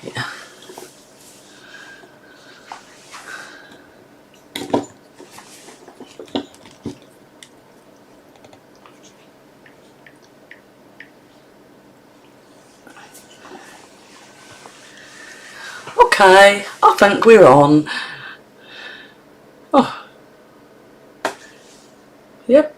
Yeah. Okay, I think we're on. Oh. Yep,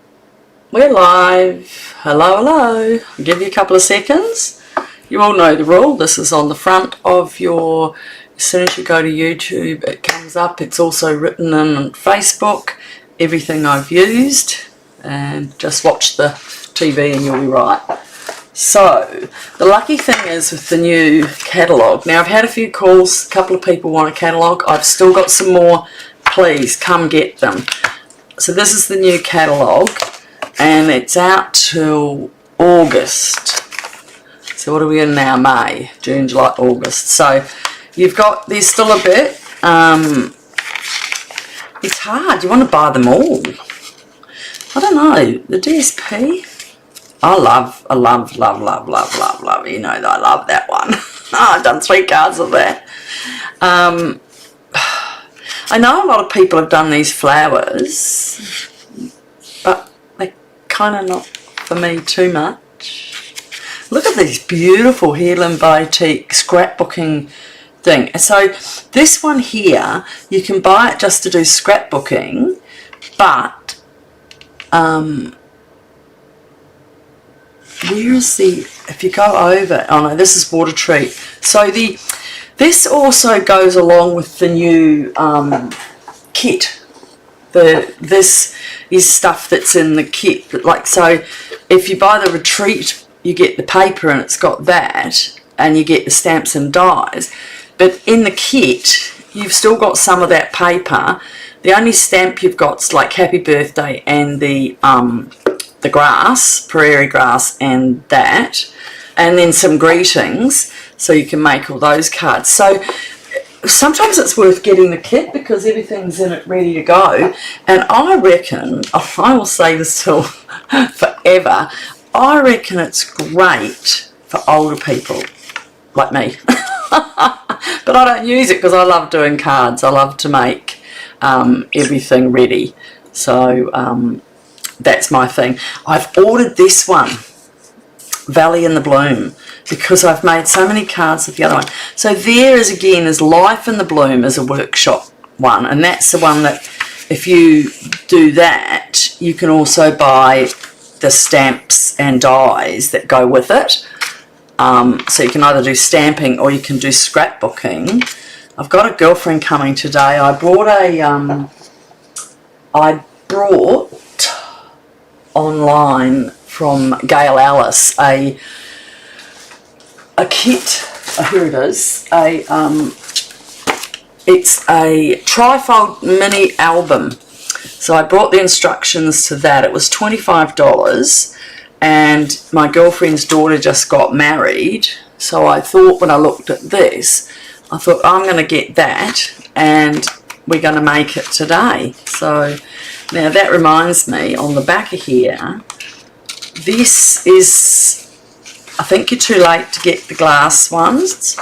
we're live. Hello, hello. I'll give you a couple of seconds. You all know the rule. This is on the front of your, as soon as you go to YouTube, it comes up. It's also written in Facebook, everything I've used, and just watch the TV and you'll be right. So, the lucky thing is with the new catalogue, now I've had a few calls, a couple of people want a catalogue, I've still got some more, please come get them. So this is the new catalogue, and it's out till August. So what are we in now? May, June, July, August. So you've got, there's still a bit, it's hard, you want to buy them all. I don't know, the DSP, I love, you know that I love that one. I've done 3 cards of that. I know a lot of people have done these flowers, but they're kind of not for me too much. Look at these beautiful Heirloom Batik scrapbooking thing. So this one here, you can buy it just to do scrapbooking, but where is the, if you go over, oh no, this is water treat. So this also goes along with the new kit. This is stuff that's in the kit. Like, so if you buy the retreat, you get the paper and it's got that, and you get the stamps and dies. But in the kit, you've still got some of that paper. The only stamp you've got is like Happy Birthday and the grass, prairie grass, and that, and then some greetings, so you can make all those cards. So sometimes it's worth getting the kit because everything's in it ready to go. And I reckon, oh, I will say this till forever, I reckon it's great for older people like me. But I don't use it because I love doing cards. I love to make everything ready. So that's my thing. I've ordered this one, Valley in the Bloom, because I've made so many cards of the other one. So there is, again, is Life in the Bloom is a workshop one, and that's the one that if you do that, you can also buy the stamps and dies that go with it. So you can either do stamping or you can do scrapbooking. I've got a girlfriend coming today. I brought online from Gail Alice a kit. Oh, here it is. It's a trifold mini album. So I brought the instructions to that. It was $25, and my girlfriend's daughter just got married. So I thought, when I looked at this, I thought, I'm going to get that, and we're going to make it today. So now that reminds me, on the back of here, this is, I think you're too late to get the glass ones,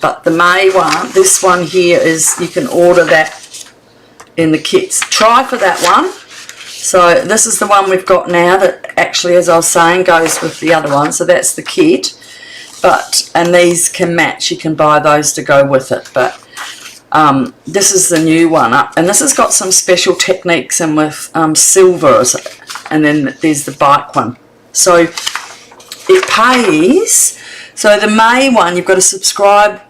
but the May one, this one here is, you can order that in the kits. Try for that one. So this is the one we've got now that actually, as I was saying, goes with the other one. So that's the kit. And these can match, you can buy those to go with it, but this is the new one up, and this has got some special techniques in with silver, and then there's the bike one. So it pays. So the May one, you've got to subscribe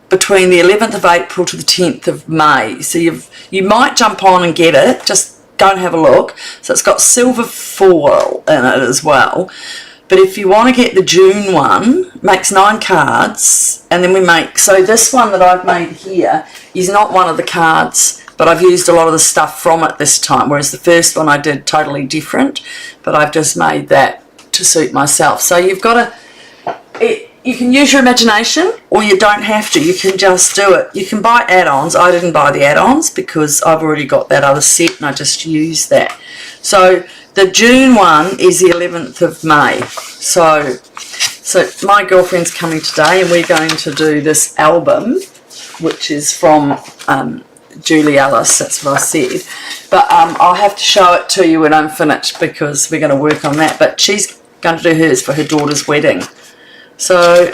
between the 11th of April to the 10th of May. So you might jump on and get it, just go and have a look. So it's got silver foil in it as well. But if you want to get the June one, makes 9 cards, and then we make, so this one that I've made here is not one of the cards, but I've used a lot of the stuff from it this time, whereas the first one I did totally different, but I've just made that to suit myself. So you've got to, you can use your imagination, or you don't have to, you can just do it. You can buy add-ons. I didn't buy the add-ons because I've already got that other set and I just used that. So the June one is the 11th of May. So So my girlfriend's coming today and we're going to do this album, which is from Julie Ellis, that's what I said. But I'll have to show it to you when I'm finished because we're going to work on that. But she's going to do hers for her daughter's wedding. So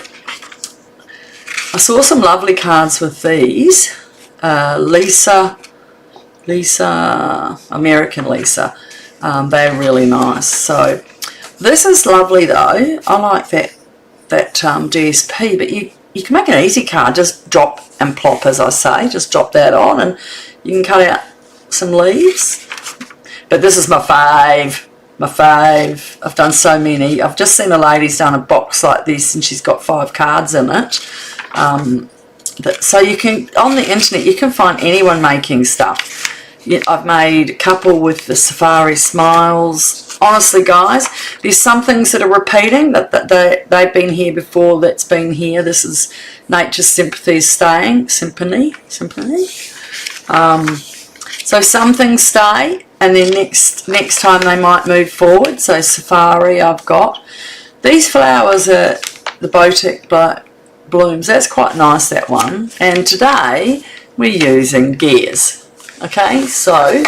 I saw some lovely cards with these. Lisa, American Lisa. They're really nice. So this is lovely though. I like that DSP, but you can make an easy card. Just drop and plop, as I say. Just drop that on and you can cut out some leaves. But this is my fave. My fave. I've done so many. I've just seen a lady's done a box like this and she's got 5 cards in it. So you can, on the internet, you can find anyone making stuff. I've made a couple with the Safari Smiles. Honestly, guys, there's some things that are repeating, that they've been here before, that's been here. This is Nature's Sympathy's staying. Symphony. So some things stay, and then next time they might move forward. So Safari I've got. These flowers are the Boutique Blooms. That's quite nice, that one. And today we're using gears. Okay, so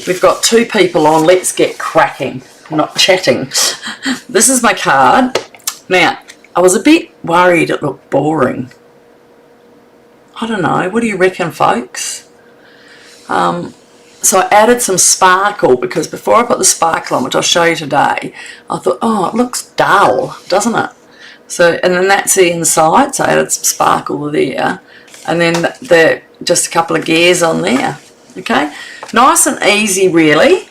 we've got 2 people on. Let's get cracking, not chatting. This is my card. Now, I was a bit worried it looked boring. I don't know. What do you reckon, folks? So I added some sparkle because before I put the sparkle on, which I'll show you today, I thought, oh, it looks dull, doesn't it? So, and then that's the inside, so I added some sparkle there. And then just a couple of gears on there. Okay, nice and easy really.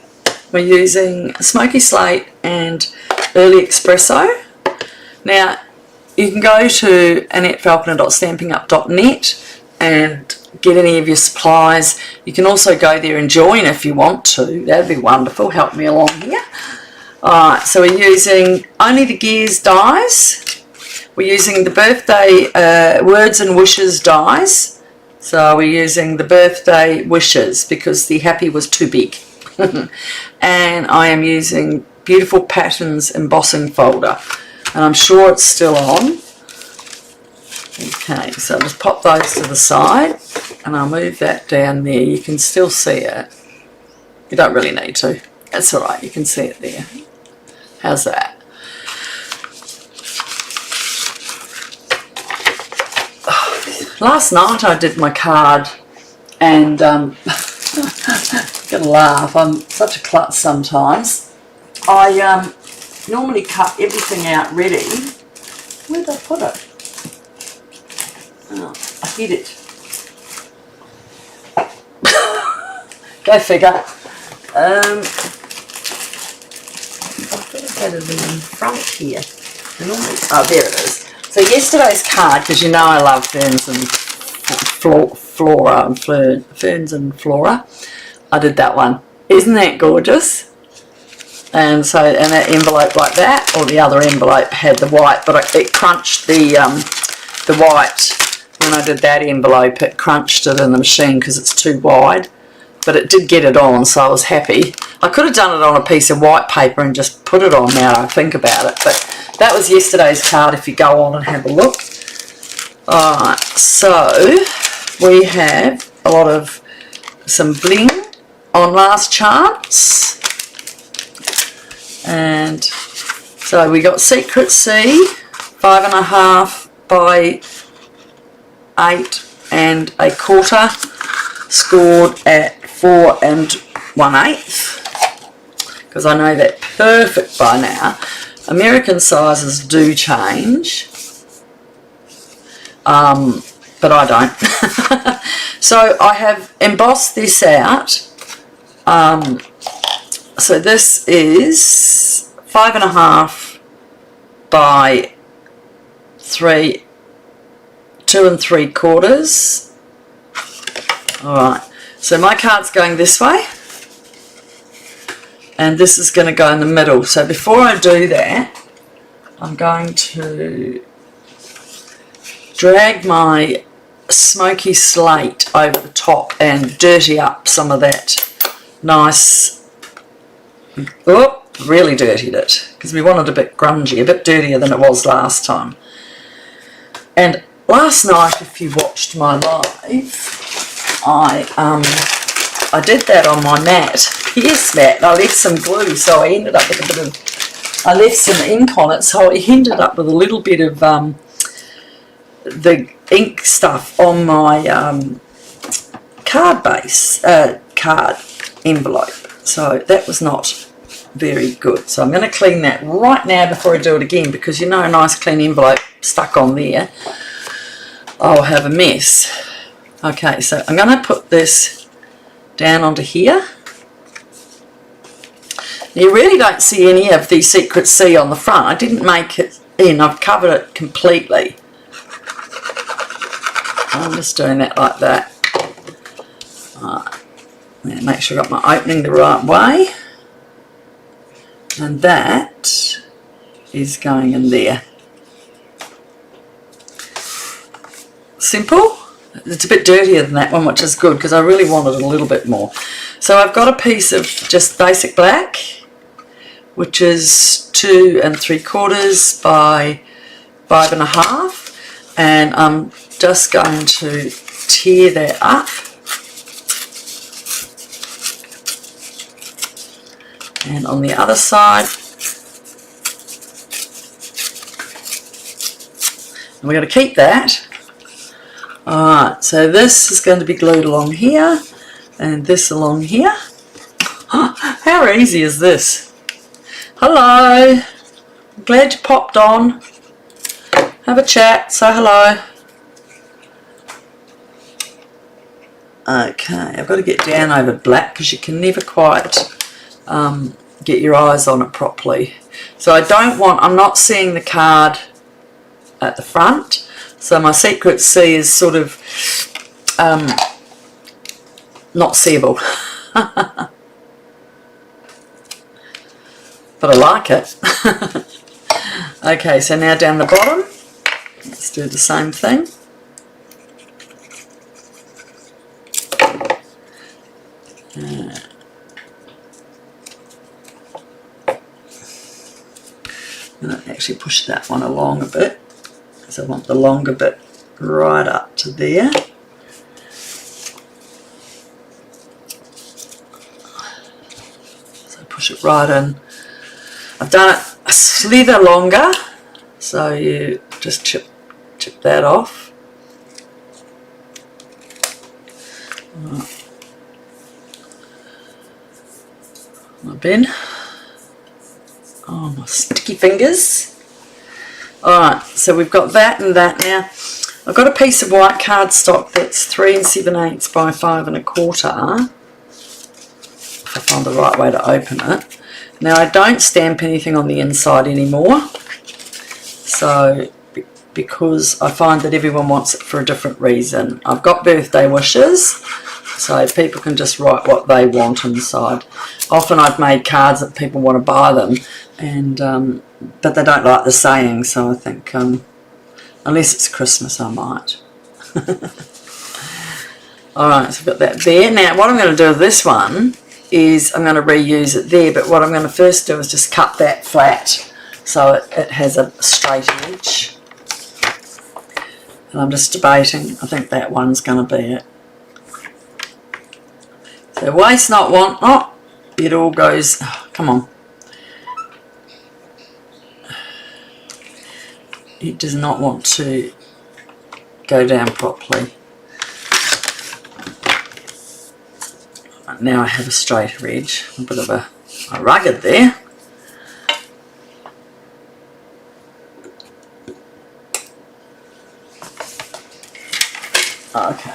We're using Smokey Slate and Early Expresso. Now, you can go to AnnetteFalconer.stampinup.net and get any of your supplies. You can also go there and join if you want to. That'd be wonderful. Help me along here. Alright, so we're using only the gears dies. We're using the birthday Words and Wishes dies. So we're using the birthday wishes because the happy was too big. And I am using Beautiful Patterns Embossing Folder. And I'm sure it's still on. Okay, so I'll just pop those to the side. And I'll move that down there. You can still see it. You don't really need to. That's alright, you can see it there. How's that? Last night I did my card and gonna laugh, I'm such a klutz sometimes. I normally cut everything out ready. Where did I put it? Oh, I hid it. Go figure. I've got to get it in front here. Oh, there it is. So yesterday's card, because you know I love ferns and flora, I did that one. Isn't that gorgeous? And so, and that envelope like that, or the other envelope had the white, but it crunched the white. When I did that envelope, it crunched it in the machine because it's too wide. But it did get it on, so I was happy. I could have done it on a piece of white paper and just put it on now I think about it, but that was yesterday's card if you go on and have a look. Alright, so we have a lot of some bling on last charts. And so we got Secret C, 5.5 by 8 1/4, scored at 4 1/8, because I know that perfect by now. American sizes do change, but I don't. So I have embossed this out. So this is 5.5 by 3, 2 3/4. Alright, so my card's going this way, and this is going to go in the middle. So before I do that, I'm going to drag my Smokey Slate over the top and dirty up some of that nice, really dirtied it because we wanted a bit grungy, a bit dirtier than it was last time. And last night, if you watched my live, I did that on my mat, PS mat. I left some glue, so I ended up with a bit of, I left some ink on it, so I ended up with a little bit of the ink stuff on my card base, card envelope. So that was not very good. So I'm going to clean that right now before I do it again, because you know a nice clean envelope stuck on there, I'll have a mess. Okay, so I'm going to put this down onto here. You really don't see any of the Secret C on the front. I didn't make it in, I've covered it completely. I'm just doing that like that. Right. Make sure I've got my opening the right way. And that is going in there. Simple. It's a bit dirtier than that one, which is good because I really wanted a little bit more. So I've got a piece of just basic black, which is 2 3/4 by 5 1/2, and I'm just going to tear that up. And on the other side, and we're going to keep that. Alright, so this is going to be glued along here, and this along here. How easy is this? Hello, I'm glad you popped on. Have a chat, say hello. Okay, I've got to get down over black because you can never quite get your eyes on it properly. So I don't want, I'm not seeing the card at the front, so my Secret C is sort of not seeable. But I like it. Okay, so now down the bottom, let's do the same thing. And I actually push that one along a bit because I want the longer bit right up to there. So push it right in. I've done it a slither longer, so you just chip that off. My bin. Oh, my sticky fingers. Alright, so we've got that and that now. I've got a piece of white cardstock that's 3 7/8 by 5 1/4. If I find the right way to open it. Now I don't stamp anything on the inside anymore. So, because I find that everyone wants it for a different reason. I've got birthday wishes, so people can just write what they want inside. Often I've made cards that people want to buy them, and but they don't like the saying, so I think unless it's Christmas I might. Alright, so I've got that there. Now what I'm going to do with this one is I'm going to reuse it there, but what I'm going to first do is just cut that flat so it has a straight edge. And I'm just debating, I think that one's going to be it. So waste not, want not, it all goes, oh, come on. It does not want to go down properly. Now I have a straighter edge, a bit of a rugged there. Okay.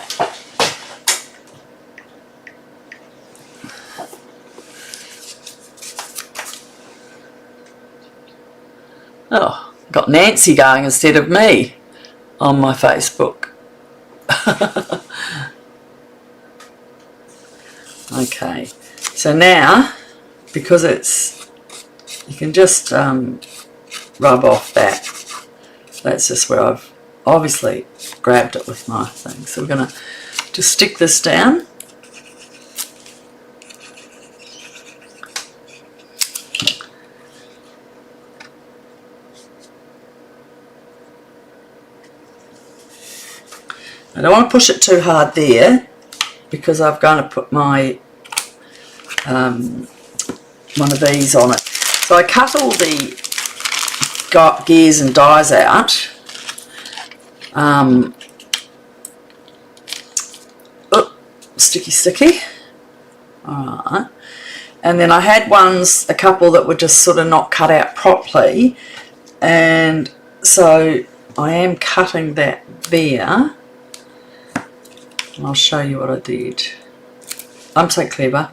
Oh, got Nancy going instead of me on my Facebook. Okay, so now, because it's, you can just rub off that. That's just where I've obviously grabbed it with my thing. So we're going to just stick this down. I don't want to push it too hard there because I'm going to put my one of these on it. So I cut all the gears and dies out. Sticky. Alright. And then I had a couple that were just sort of not cut out properly. And so I am cutting that there. And I'll show you what I did. I'm so clever.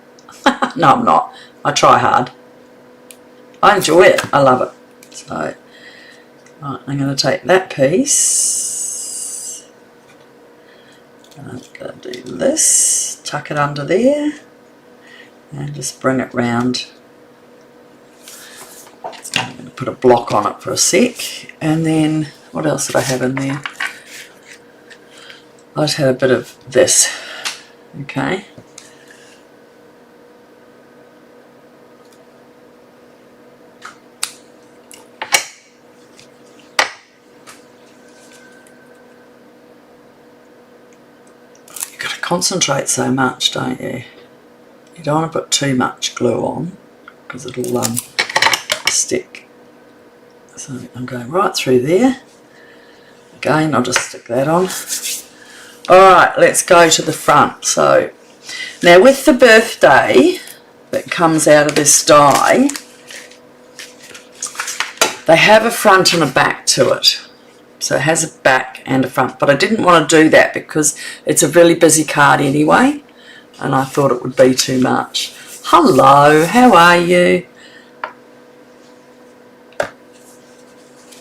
No, I'm not. I try hard. I enjoy it. I love it. So, right, I'm going to take that piece. I'm going to do this. Tuck it under there. And just bring it round. I'm going to put a block on it for a sec. And then, what else did I have in there? I just had a bit of this. Okay. Concentrate so much, don't you? You don't want to put too much glue on because it'll stick. So I'm going right through there. Again, I'll just stick that on. Alright, let's go to the front. So now with the birthday that comes out of this die, they have a front and a back to it. So it has a back and a front, but I didn't want to do that because it's a really busy card anyway, and I thought it would be too much. Hello, how are you?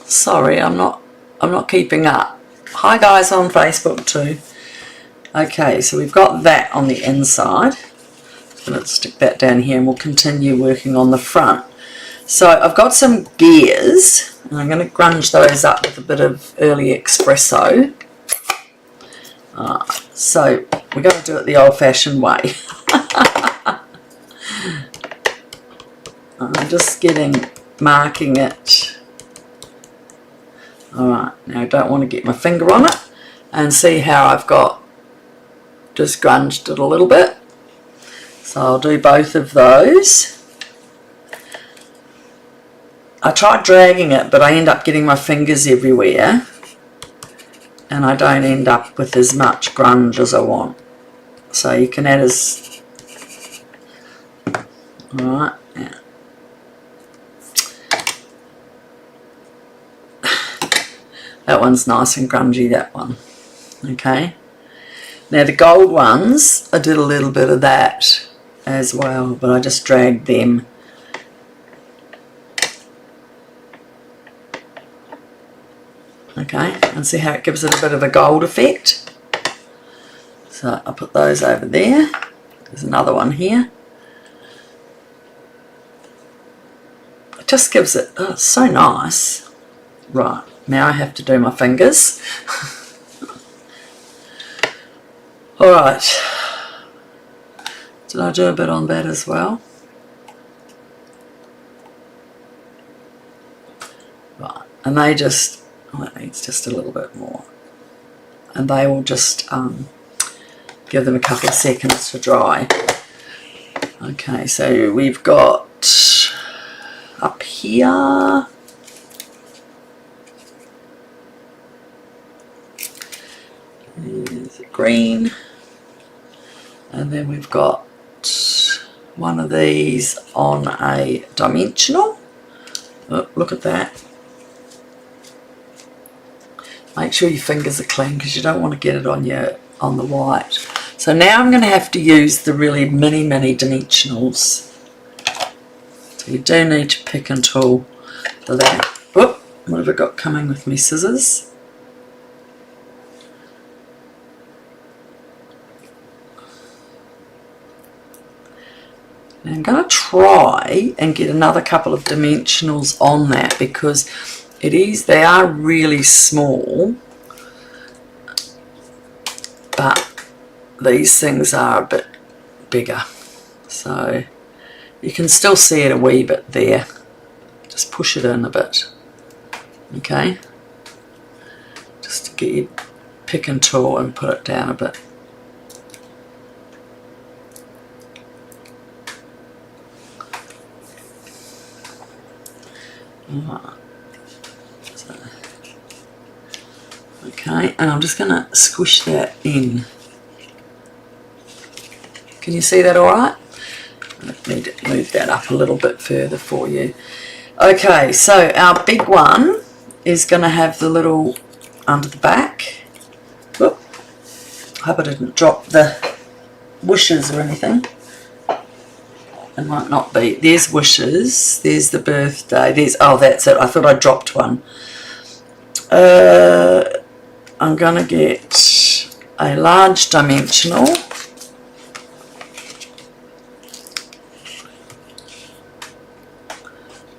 Sorry, I'm not keeping up. Hi guys on Facebook too. Okay, so we've got that on the inside. So let's stick that down here and we'll continue working on the front. So I've got some gears, and I'm going to grunge those up with a bit of early Expresso. So we're going to do it the old-fashioned way. I'm just marking it. Alright, now I don't want to get my finger on it, and see how I've got just grunged it a little bit. So I'll do both of those. I tried dragging it, but I end up getting my fingers everywhere, and I don't end up with as much grunge as I want. So you can add as... Alright, yeah. That one's nice and grungy, that one. Okay. Now the gold ones, I did a little bit of that as well, but I just dragged them. Okay, and see how it gives it a bit of a gold effect. So I'll put those over there. There's another one here. It just gives it, oh, it's so nice. Right, now I have to do my fingers. Alright, did I do a bit on that as well? Right, and they just, oh, that needs just a little bit more. And they will just give them a couple of seconds to dry. Okay, so we've got up here, is it green, and then we've got one of these on a dimensional. Oh, look at that. Make sure your fingers are clean because you don't want to get it on the white. So now I'm going to have to use the really mini dimensionals. So you do need to pick and tool for that. Whoop, what have I got coming with me scissors? Now I'm going to try and get another couple of dimensionals on that because they are really small, but these things are a bit bigger. So you can still see it a wee bit there. Just push it in a bit. Okay? Just to get your picking tool and put it down a bit. Right. So, okay, and I'm just going to squish that in. Can you see that all right? I need to move that up a little bit further for you. Okay, so our big one is going to have the little under the back. Whoop. I hope I didn't drop the wishes or anything. It might not be. There's wishes. There's the birthday. There's, oh, that's it. I thought I dropped one. I'm going to get a large dimensional.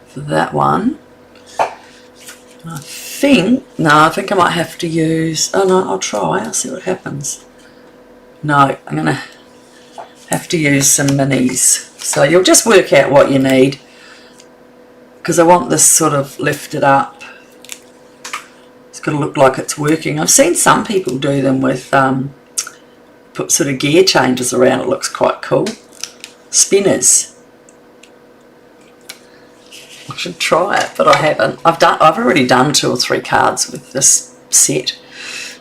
For that one. I think I might have to use, oh no, I'll try, I'll see what happens. No, I'm going to have to use some minis. So you'll just work out what you need, because I want this sort of lifted up. It's got to look like it's working. I've seen some people do them with put sort of gear changes around. It looks quite cool. Spinners. I should try it, but I haven't. I've already done 2 or 3 cards with this set.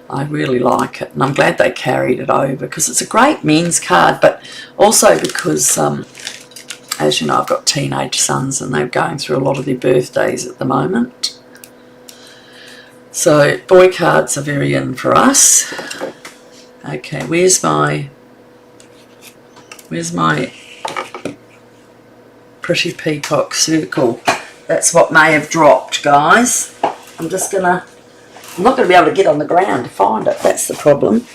I really like it, and I'm glad they carried it over, because it's a great men's card, but also because, as you know, I've got teenage sons and they're going through a lot of their birthdays at the moment. So boy cards are very in for us. Okay, where's my pretty peacock circle? That's what may have dropped, guys. I'm not going to be able to get on the ground to find it. That's the problem.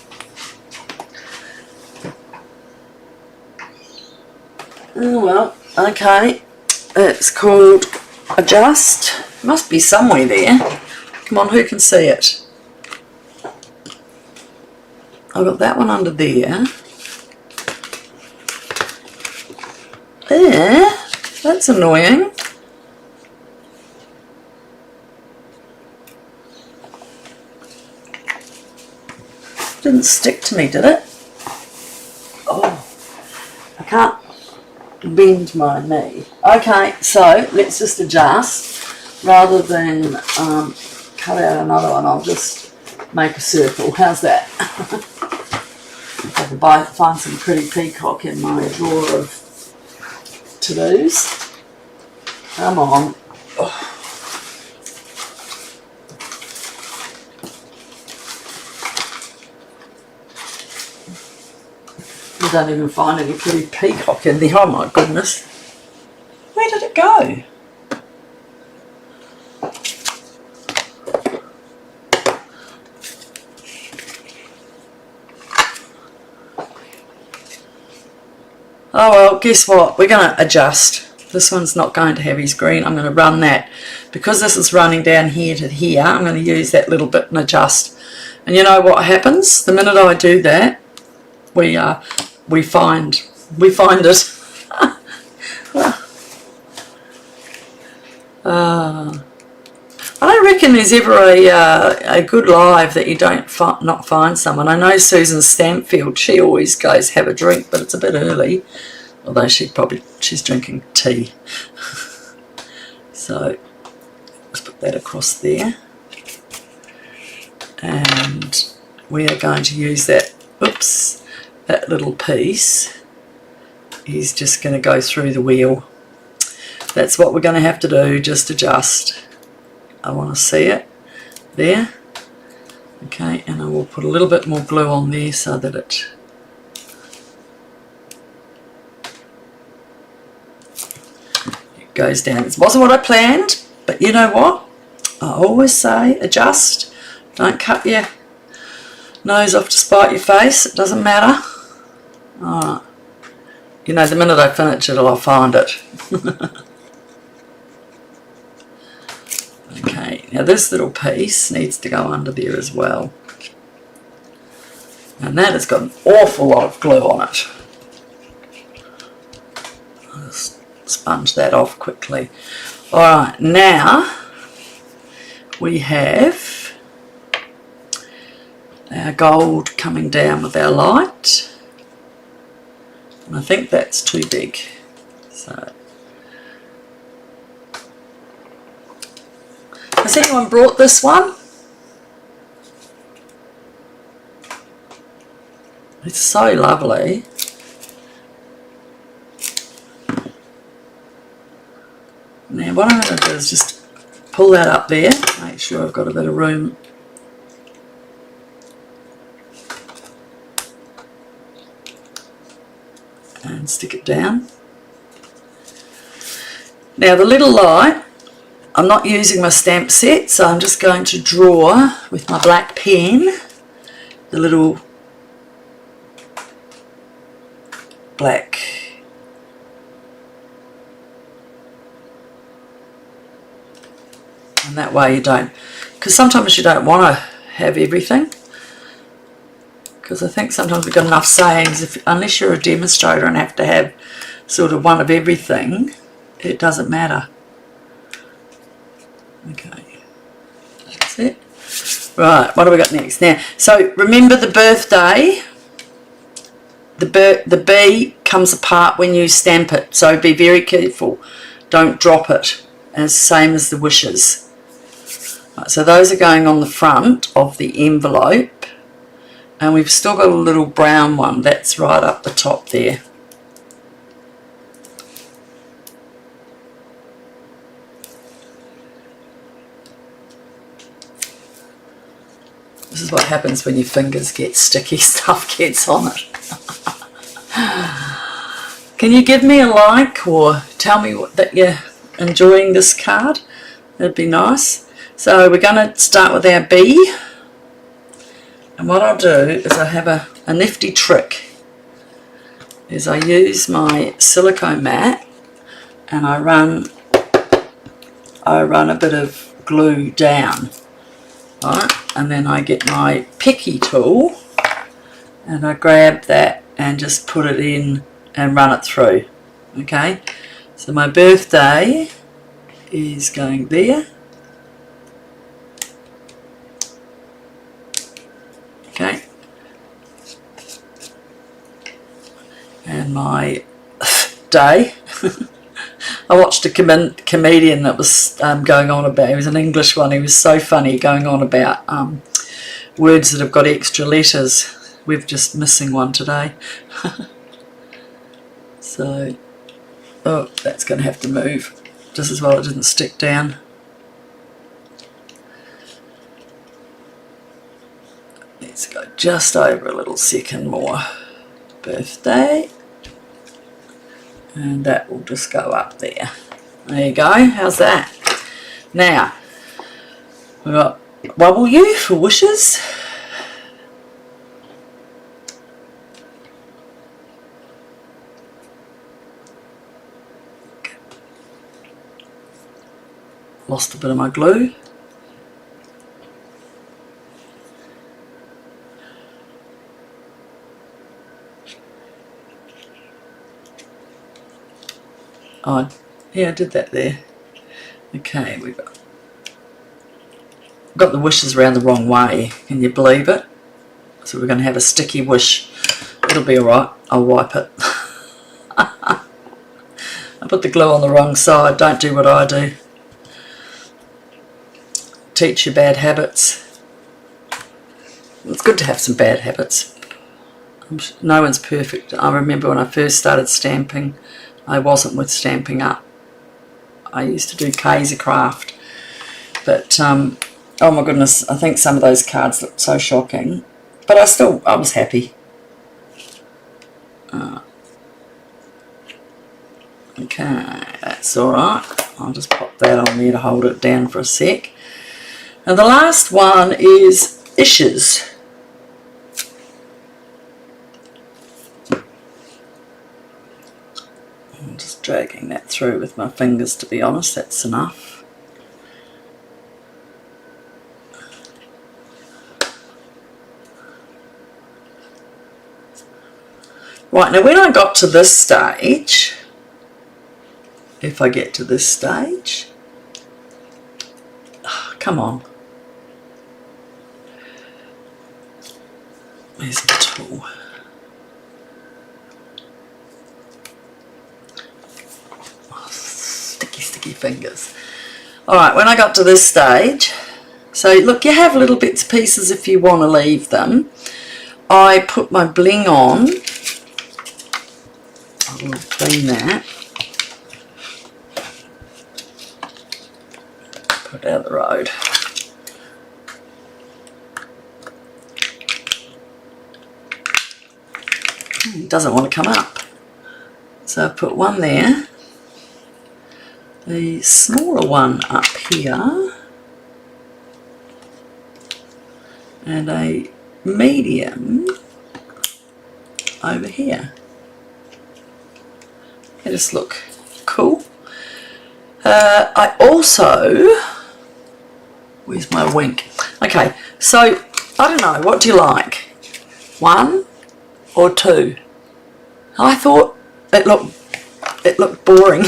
Oh well, okay. It's called Adjust. It must be somewhere there. Come on, who can see it? I've got that one under there. There. That's annoying. Didn't stick to me, did it? Oh, I can't bend my knee. Okay, so let's just adjust. Rather than cut out another one, I'll just make a circle. How's that? I can find some pretty peacock in my drawer of to-dos. Come on. Oh. I don't even find any pretty peacock in there. Oh my goodness. Where did it go? Oh well, guess what? We're going to adjust. This one's not going to have his green. I'm going to run that. Because this is running down here to here, I'm going to use that little bit and adjust. And you know what happens? The minute I do that, we find it. I don't reckon there's ever a good live that you don't not find someone. I know Susan Stampfield, she always goes have a drink, but it's a bit early, although she's drinking tea. So let's put that across there, and we are going to use that. Oops. That little piece is just going to go through the wheel. That's what we're going to have to do, just adjust. I want to see it there. Okay, and I will put a little bit more glue on there so that it goes down. This wasn't what I planned, but you know what? I always say adjust. Don't cut your nose off to spite your face. It doesn't matter. Alright. You know, the minute I finish it, I'll find it. Okay, now this little piece needs to go under there as well. And that has got an awful lot of glue on it. I'll just sponge that off quickly. Alright, now we have our gold coming down with our light. And I think that's too big. So, has anyone brought this one? It's so lovely. Now what I'm going to do is just pull that up there, make sure I've got a bit of room. And stick it down. Now the little light, I'm not using my stamp set, so I'm just going to draw with my black pen the little black and that way you don't, because sometimes you don't want to have everything, because I think sometimes we've got enough sayings, unless you're a demonstrator and have to have sort of one of everything, it doesn't matter. Okay, that's it. Right, what do we got next now? So remember the birthday, the B comes apart when you stamp it, so be very careful, don't drop it, as same as the wishes. Right, so those are going on the front of the envelope, and we've still got a little brown one that's right up the top there. This is what happens when your fingers get sticky, stuff gets on it. Can you give me a like or tell me that you're enjoying this card? That'd be nice. So we're going to start with our B. And what I'll do is I have a nifty trick. Is I use my silicone mat and I run a bit of glue down. Right, and then I get my picky tool and I grab that and just put it in and run it through. Okay, so my birthday is going there. Okay, and my day. I watched a comedian that was going on about, he was an English one, he was so funny, going on about words that have got extra letters. We're just missing one today. So, oh, that's going to have to move just as well, it didn't stick down. Let's go just over a little second more. Birthday. And that will just go up there. There you go, how's that? Now, we've got Wobble You for wishes. Okay. Lost a bit of my glue. Oh, yeah, I did that there. Okay, we've got the wishes around the wrong way. Can you believe it? So we're going to have a sticky wish. It'll be alright. I'll wipe it. I put the glue on the wrong side. Don't do what I do. Teach your bad habits. It's good to have some bad habits. No one's perfect. I remember when I first started stamping, I wasn't with Stampin' Up. I used to do Kaiser craft, but oh my goodness, I think some of those cards looked so shocking, but I was happy. Okay, that's alright. I'll just pop that on there to hold it down for a sec. And the last one is Ishes. I'm just dragging that through with my fingers, to be honest, that's enough. Right, now when I got to this stage, if I get to this stage, oh, come on. There's the tool. Oh, sticky fingers. Alright, when I got to this stage, so look, you have little bits and pieces if you want to leave them. I put my bling on. I will clean that. Put it out the road. It doesn't want to come up. So I put one there. The smaller one up here. And a medium over here. They just look cool. I also, where's my wink? Okay, so I don't know, what do you like? 1 or 2? I thought it looked boring.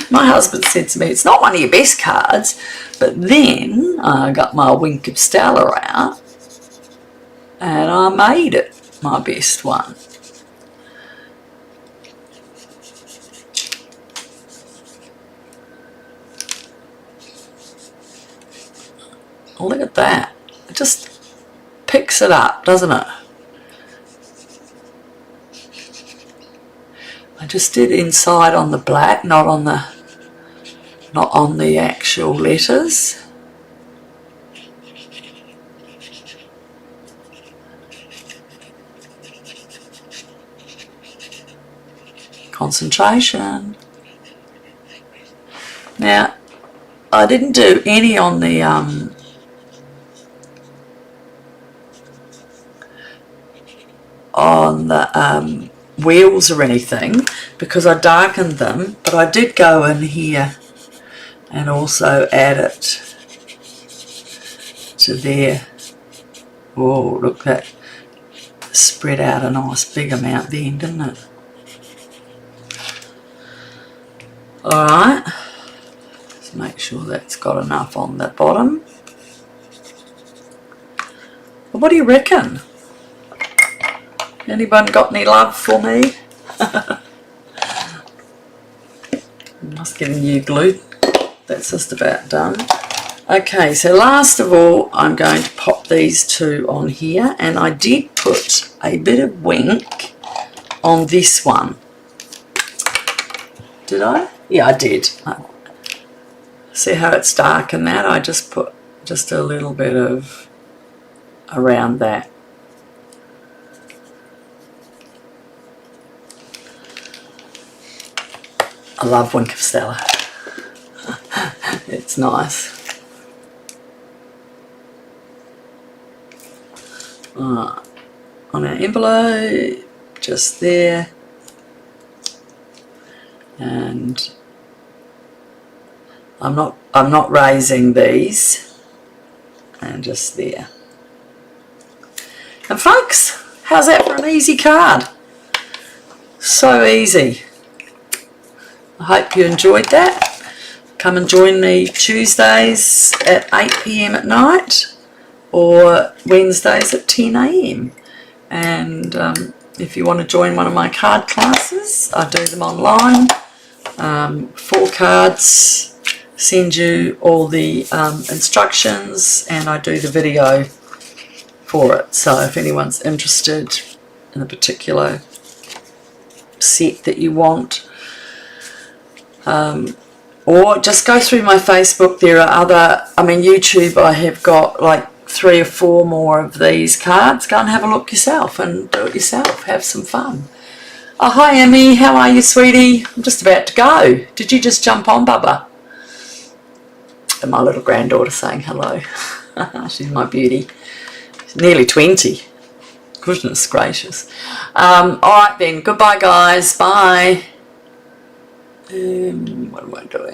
My husband said to me, it's not one of your best cards, but then I got my wink of Stella out and I made it my best one. Look at that. It just picks it up, doesn't it? I just did inside on the black, not on the actual letters. Concentration. Now, I didn't do any on the wheels or anything because I darkened them, but I did go in here and also add it to there. Oh, look, that spread out a nice big amount then, didn't it? Alright, just make sure that's got enough on the bottom. Well, what do you reckon? Anyone got any love for me? Must get a new glue. That's just about done. Okay, so last of all, I'm going to pop these two on here, and I did put a bit of wink on this one. Did I? Yeah, I did. See how it's dark in that? I just put just a little bit of around that. I love Wink of Stella. It's nice. On our envelope, just there, and I'm not raising these, and just there. And folks, how's that for an easy card? So easy. I hope you enjoyed that. Come and join me Tuesdays at 8 PM at night or Wednesdays at 10 AM. And if you want to join one of my card classes, I do them online. 4 cards, send you all the instructions, and I do the video for it. So if anyone's interested in a particular set that you want, or just go through my Facebook. There are other, YouTube, I have got like 3 or 4 more of these cards. Go and have a look yourself and do it yourself. Have some fun. Oh, hi Emmy, how are you, sweetie? I'm just about to go. Did you just jump on, Bubba? And my little granddaughter saying hello. She's my beauty. She's nearly 20. Goodness gracious. Alright then, goodbye guys, bye. What am I doing?